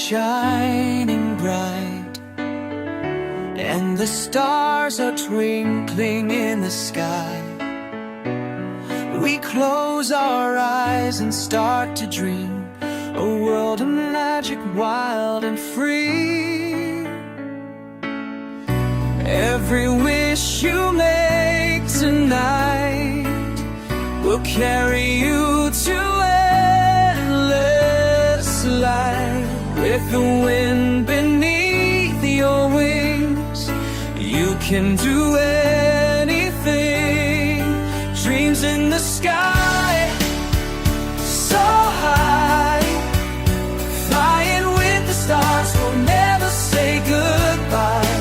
shining bright, and the stars are twinkling in the sky. We close our eyes and start to dream a world of magic, wild and free. Every wish you make tonight will carry you to endless light. With the wind beneath your wings, you can do anything. Dreams in the sky, so high, flying with the stars, we'll never say goodbye.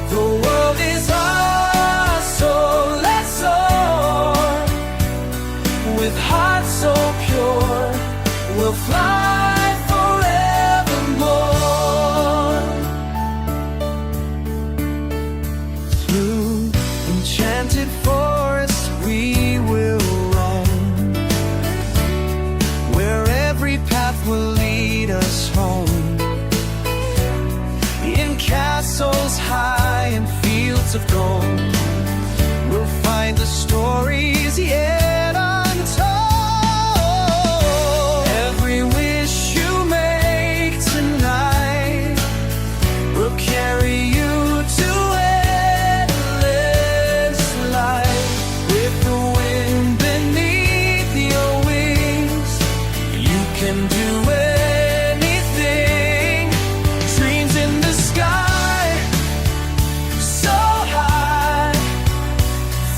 The world is ours, so let's soar. With hearts so pure, we'll fly forevermore. Through enchanted forests we will roam, where every path will lead us home. In castles high and fields of gold, we'll find the stories yet untold. Every wish you make tonight will carry you to endless light. With the wind beneath your wings, you can do anything. Dreams in the sky, so high,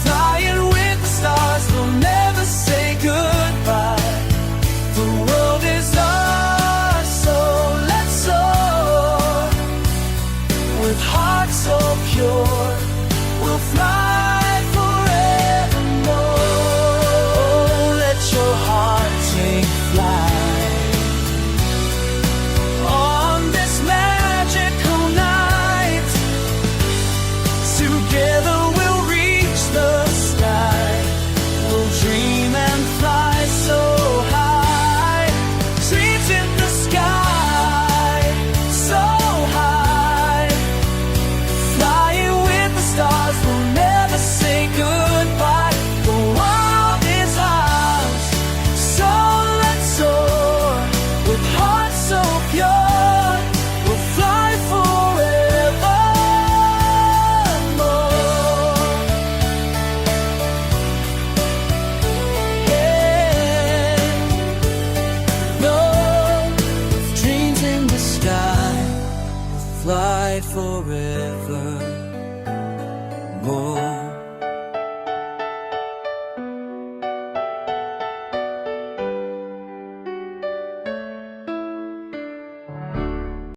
flying with the stars, we'll never say goodbye. The world is ours, so let's soar. With hearts so pure, we'll fly forevermore. Let your heart take flight on this magical night. Together we'll reach the sky. We'll dream and fly so high. Dreams in the sky, so high, flying with the stars, we'll never say goodbye. The world is ours, so let's soar. With hearts so pure, we'll fly forevermore. Yeah, no, with dreams in the sky, we'll fly forever.